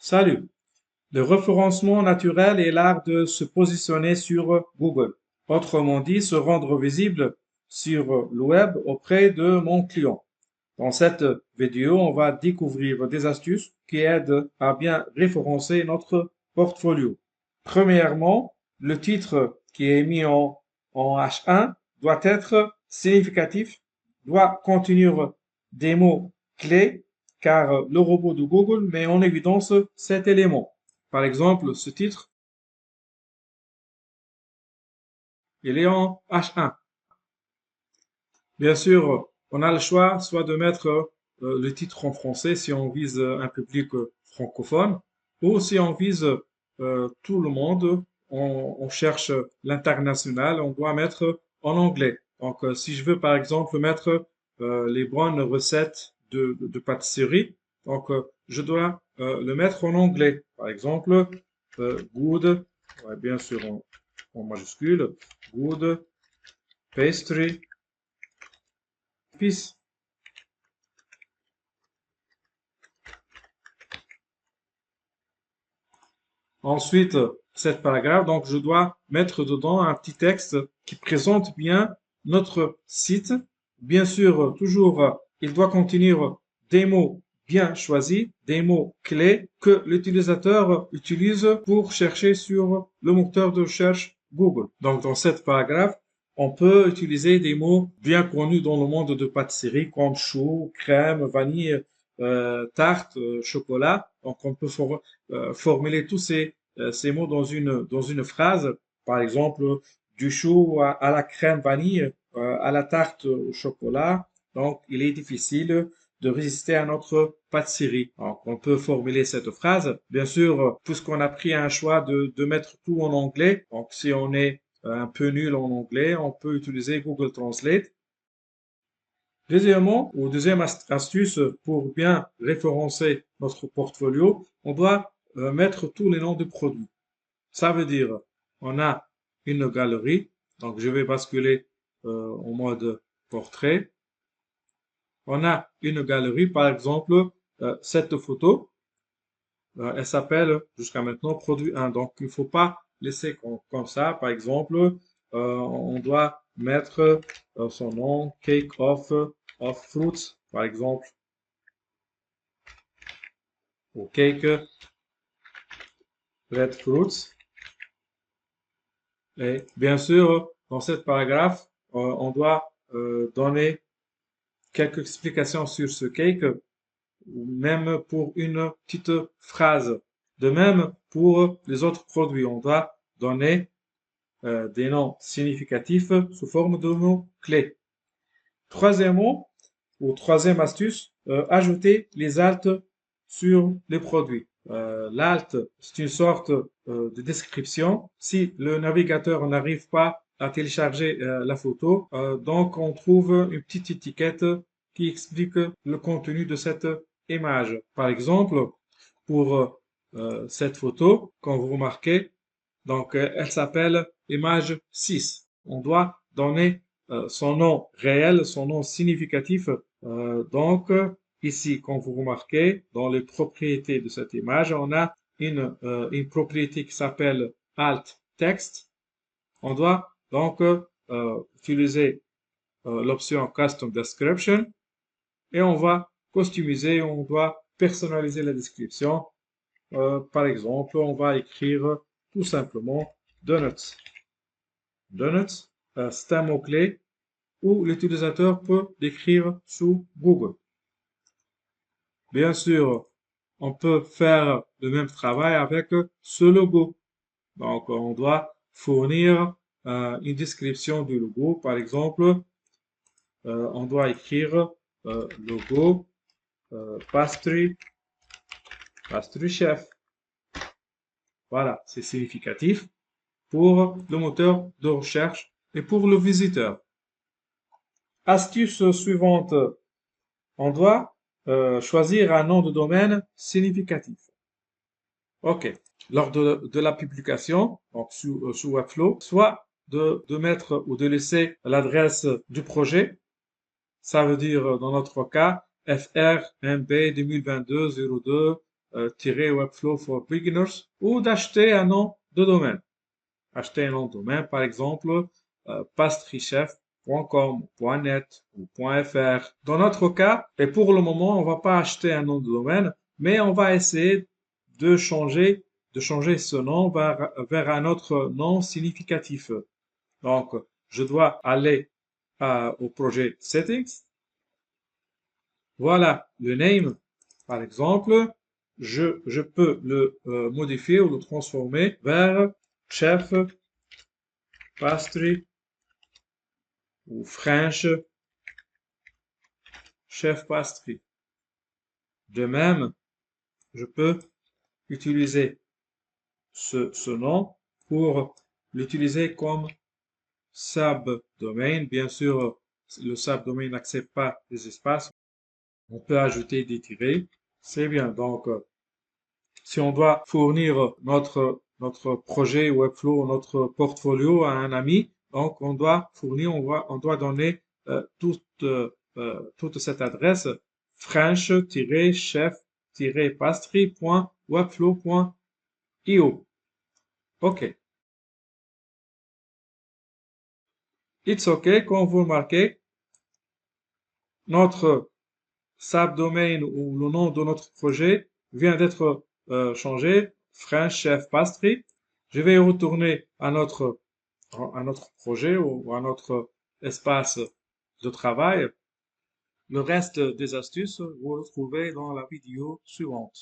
Salut! Le référencement naturel est l'art de se positionner sur Google. Autrement dit, se rendre visible sur le web auprès de mon client. Dans cette vidéo, on va découvrir des astuces qui aident à bien référencer notre portfolio. Premièrement, le titre qui est mis en H1 doit être significatif, doit contenir des mots clés, car le robot de Google met en évidence cet élément. Par exemple, ce titre, il est en H1. Bien sûr, on a le choix soit de mettre le titre en français si on vise un public francophone, ou si on vise tout le monde, on cherche l'international, on doit mettre en anglais. Donc, si je veux par exemple mettre les bonnes recettes de pâtisserie, donc je dois le mettre en anglais. Par exemple, good, ouais, bien sûr en majuscule, good pastry piece. Ensuite, cet paragraphe, donc je dois mettre dedans un petit texte qui présente bien notre site. Bien sûr, toujours, il doit contenir des mots bien choisis, des mots clés que l'utilisateur utilise pour chercher sur le moteur de recherche Google. Donc, dans cet paragraphe, on peut utiliser des mots bien connus dans le monde de pâtisserie comme chou, crème, vanille, tarte, chocolat. Donc, on peut formuler tous ces mots dans une phrase. Par exemple, du chou à la crème vanille, à la tarte au chocolat. Donc, il est difficile de résister à notre pâtisserie. Donc, on peut formuler cette phrase. Bien sûr, puisqu'on a pris un choix de mettre tout en anglais, donc si on est un peu nul en anglais, on peut utiliser Google Translate. Deuxièmement, ou deuxième astuce pour bien référencer notre portfolio, on doit mettre tous les noms de produits. Ça veut dire, on a une galerie, donc je vais basculer en mode portrait. On a une galerie, par exemple, cette photo, elle s'appelle jusqu'à maintenant produit 1. Donc, il ne faut pas laisser comme ça. Par exemple, on doit mettre son nom, cake of fruits, par exemple, ou cake red fruits. Et bien sûr, dans cette paragraphe, on doit donner quelques explications sur ce cake, même pour une petite phrase. De même, pour les autres produits, on doit donner des noms significatifs sous forme de mots clés. Troisièmement, ou troisième astuce, ajouter les alt sur les produits. L'alt, c'est une sorte de description. Si le navigateur n'arrive pas à télécharger la photo, donc on trouve une petite étiquette qui explique le contenu de cette image. Par exemple, pour cette photo, quand vous remarquez, donc elle s'appelle image 6. On doit donner son nom réel, son nom significatif. Donc, ici, quand vous remarquez, dans les propriétés de cette image, on a une propriété qui s'appelle alt text. On doit donc utiliser l'option custom description et on va customiser, on doit personnaliser la description. Par exemple, on va écrire tout simplement donuts. Donuts, c'est un mot-clé où l'utilisateur peut l'écrire sous Google. Bien sûr, on peut faire le même travail avec ce logo. Donc, on doit fournir une description du logo. Par exemple, on doit écrire logo pastry chef. Voilà, c'est significatif pour le moteur de recherche et pour le visiteur. Astuce suivante, on doit choisir un nom de domaine significatif. OK. Lors de la publication, donc sous Webflow, soit de mettre ou de laisser l'adresse du projet. Ça veut dire, dans notre cas, FRMB 2022-02 Webflow for Beginners ou d'acheter un nom de domaine. Acheter un nom de domaine, par exemple, pastrychef.com, .net ou .fr. Dans notre cas, et pour le moment, on va pas acheter un nom de domaine, mais on va essayer de changer ce nom vers un autre nom significatif. Donc, je dois aller au projet Settings. Voilà le name, par exemple. Je peux le modifier ou le transformer vers chef pastry ou French chef pastry. De même, je peux utiliser ce nom pour l'utiliser comme subdomain. Bien sûr, le subdomain n'accepte pas les espaces. On peut ajouter des tirets. C'est bien. Donc, si on doit fournir notre projet Webflow, notre portfolio à un ami, donc on doit fournir, on doit donner toute cette adresse french-chef-pastry.webflow.io. OK. It's OK. Comme vous remarquez, notre subdomain ou le nom de notre projet vient d'être changé, French Chef Pastry. Je vais retourner à notre projet ou à notre espace de travail. Le reste des astuces, vous le trouvez dans la vidéo suivante.